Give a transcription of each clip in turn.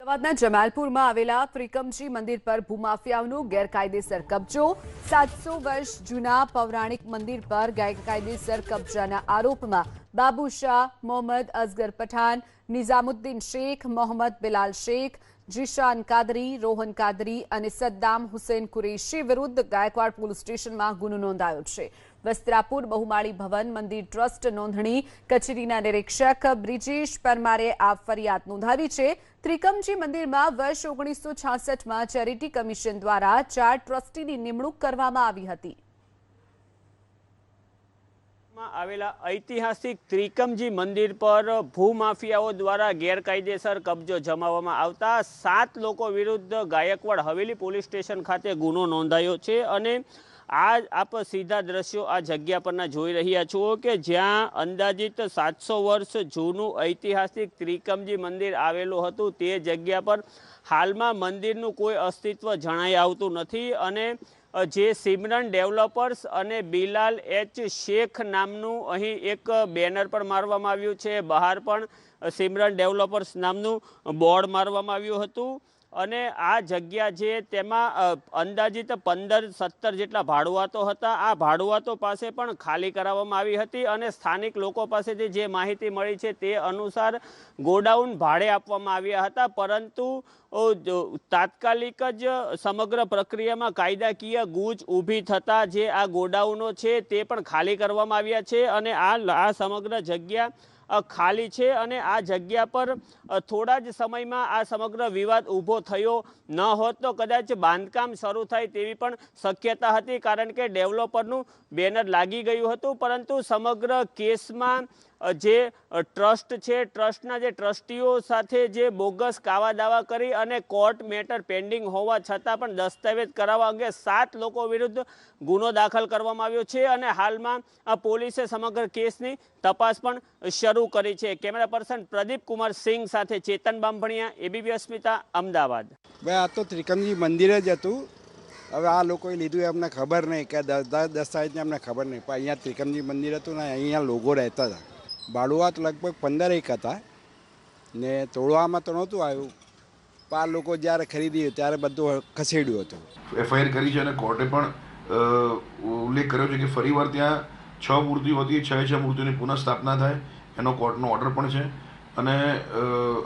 અમદાવાદના જમાલપુરમાં આવેલા ત્રિકમજી મંદિર પર ભૂમાફિયાઓનો ગેરકાયદેસર કબજો। 700 વર્ષ જૂના પૌરાણિક મંદિર પર ગેરકાયદેસર કબજાના આરોપમાં બાબુ શાહ, મોહમ્મદ અસગર પઠાણ, નિઝામુદ્દીન શેખ, મોહમ્મદ બિલાલ શેખ, જીશાન કાદરી, રોહન કાદરી અને સદ્દામ હુસૈન કુરેશી વિરુદ્ધ ગાયકવાડ પોલીસ સ્ટેશનમાં ગુનો નોંધાયો છે। વસ્ત્રાપુર બહુમાળી ભવન મંદિર ટ્રસ્ટ નોંધણી કચેરીના નિરીક્ષક બ્રિજેશ પરમારે આ ફરિયાદ નોંધાવી છે। ત્રિકમજી મંદિરમાં વર્ષ 1966માં ચેરિટી કમિશન દ્વારા 4 ટ્રસ્ટીની નિમણૂક કરવામાં આવી હતી। આવેલા ઐતિહાસિક ત્રિકમજી મંદિર પર ભૂમાફિયાઓ દ્વારા ગેરકાયદેસર કબજો જમાવવામાં આવતા 7 લોકો વિરુદ્ધ ગાયકવાડ હવેલી પોલીસ સ્ટેશન ખાતે ગુનો નોંધાયો છે। અને આપ સીધા દ્રશ્યો આ જગ્યા પરના જોઈ રહ્યા છો કે જ્યાં અંદાજિત 700 વર્ષ જૂનું ઐતિહાસિક ત્રિકમજી મંદિર આવેલું હતું તે જગ્યા પર હાલમાં મંદિરનું કોઈ અસ્તિત્વ જણાઈ આવતું નથી। અને જે સિમરન ડેવલપર્સ અને બિલાલ એચ શેખ નામનું અહીં એક બેનર પણ મારવામાં આવ્યું છે। બહાર પણ સિમરન ડેવલપર્સ નામનું બોર્ડ મારવામાં આવ્યું હતું। અને આ જગ્યા છે તેમાં અંદાજિત 15-17 જેટલા ભાડુઆતો હતા। આ ભાડુઆતો પાસે પણ ખાલી કરાવવામાં આવી હતી અને સ્થાનિક લોકો પાસેથી જે માહિતી મળી છે તે અનુસાર ગોડાઉન ભાડે આપવામાં આવ્યા હતા। પરંતુ તાત્કાલિક જ સમગ્ર પ્રક્રિયામાં કાયદાકીય ગૂંચ ઊભી થતાં જે આ ગોડાઉનો છે તે પણ ખાલી કરવામાં આવ્યા છે અને આ સમગ્ર જગ્યા ખાલી છે। અને આ જગ્યા પર થોડા જ સમયમાં આ સમગ્ર વિવાદ ઊભો થયો ન હોત તો કદાચ બાંધકામ શરૂ થાય તેવી પણ શક્યતા હતી, કારણ કે ડેવલપરનું બેનર લાગી ગયું હતું। પરંતુ સમગ્ર કેસમાં જે ટ્રસ્ટ છે, ટ્રસ્ટના જે ટ્રસ્ટીઓ સાથે જે બોગસ કાવા દાવા કરી અને કોર્ટ મેટર પેન્ડિંગ હોવા છતાં પણ દસ્તાવેજ કરાવવા અંગે 7 લોકો વિરુદ્ધ ગુનો દાખલ કરવામાં આવ્યો છે અને હાલમાં પોલીસે સમગ્ર કેસની તપાસ પણ શરૂ કરી છે। કેમેરા પર્સન પ્રદીપ કુમાર સિંહ સાથે ચેતન બામભણિયા, એબીપી અસ્મિતા, અમદાવાદ। ભાઈ, આ તો ત્રિકમજી મંદિર જ હતું। હવે આ લોકોએ લીધું એમને ખબર નહીં કે દસ્તાવેજને એમને ખબર નહીં, પણ અહીંયા ત્રિકમજી મંદિર હતું ને અહીંયા લોકો રહેતા હતા। ભાડુઆત લગભગ 15 હતા ને તોડવામાં તો નહોતું આવ્યું, પણ આ લોકો જ્યારે ખરીદ્યું ત્યારે બધું ખસેડ્યું હતું। એફઆઈઆર કરી છે અને કોર્ટે પણ ઉલ્લેખ કર્યો છે કે ફરીવાર ત્યાં 6 મૂર્તિઓ હતી, 6 મૂર્તિઓની પુનઃસ્થાપના થાય એનો કોર્ટનો ઓર્ડર પણ છે। અને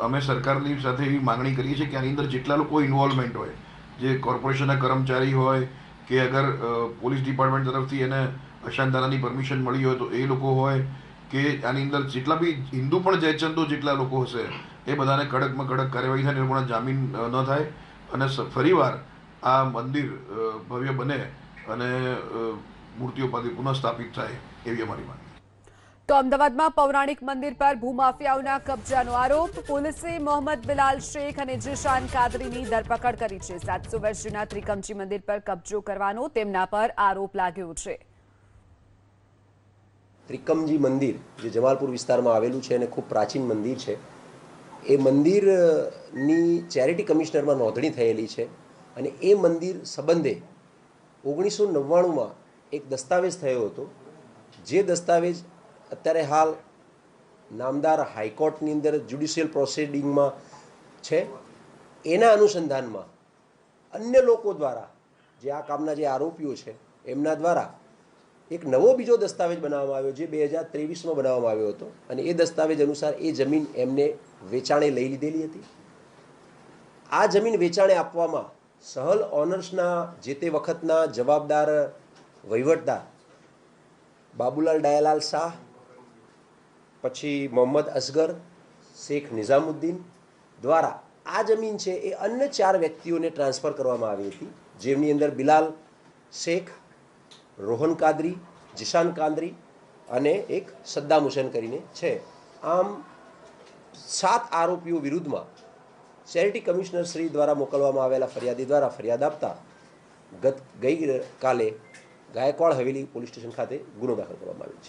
અમે સરકારની સાથે એવી માગણી કરીએ છીએ કે આની અંદર જેટલા લોકો ઇન્વોલ્વમેન્ટ હોય, જે કોર્પોરેશનના કર્મચારી હોય કે અગર પોલીસ ડિપાર્ટમેન્ટ તરફથી એને અશાંતતાની પરમિશન મળી હોય તો એ લોકો હોય કે આની અંદર જેટલા બી હિન્દુ પણ જયચંદો જેટલા લોકો હશે એ બધાને કડકમાં કડક કાર્યવાહી થાય, એ લોકોના જામીન ન થાય અને ફરીવાર આ મંદિર ભવ્ય બને અને મૂર્તિઓ પાછી પુનઃસ્થાપિત થાય એવી અમારી માંગ। તો અમદાવાદમાં પૌરાણિક મંદિર પર ભૂમાફિયાઓના કબજાનો આરોપ, પોલીસે મોહમ્મદ બિલાલ શેખ અને જીશાન કાદરીની ધરપકડ કરી છે। 700 વર્ષ જૂના ત્રિકમજી મંદિર પર કબજો કરવાનો તેમના પર આરોપ લાગ્યો છે। ત્રિકમજી મંદિર જે જમાલપુર વિસ્તારમાં આવેલું છે અને ખૂબ પ્રાચીન મંદિર છે, એ મંદિરની ચેરિટી કમિશનરમાં નોંધણી થયેલી છે અને એ મંદિર સંબંધે 1999માં એક દસ્તાવેજ થયો હતો, જે દસ્તાવેજ અત્યારે હાલ નામદાર હાઈકોર્ટની અંદર જ્યુડિશિયલ પ્રોસિડિંગમાં છે। એના અનુસંધાનમાં અન્ય લોકો દ્વારા જે આ કામના જે આરોપીઓ છે એમના દ્વારા એક નવો બીજો દસ્તાવેજ બનાવવામાં આવ્યો, જે 2023માં બનાવવામાં આવ્યો હતો અને એ દસ્તાવેજ અનુસાર એ જમીન એમને વેચાણે લઈ લીધેલી હતી। આ જમીન વેચાણે આપવામાં સહલ ઓનર્સના જે તે વખતના જવાબદાર વહીવટદાર બાબુલાલ ડાયાલાલ શાહ, પછી મોહમ્મદ અસગર, શેખ નિઝામુદ્દીન દ્વારા આ જમીન છે એ અન્ય 4 વ્યક્તિઓને ટ્રાન્સફર કરવામાં આવી હતી, જેમની અંદર બિલાલ શેખ, રોહન કાદરી, જીશાન કાદરી અને એક સદ્દામ હુસૈન કરીને છે। આમ 7 આરોપીઓ વિરુદ્ધમાં ચેરિટી કમિશનર શ્રી દ્વારા મોકલવામાં આવેલા ફરિયાદી દ્વારા ફરિયાદ આપતા ગઈકાલે ગાયકવાડ હવેલી પોલીસ સ્ટેશન ખાતે ગુનો દાખલ કરવામાં આવ્યો છે।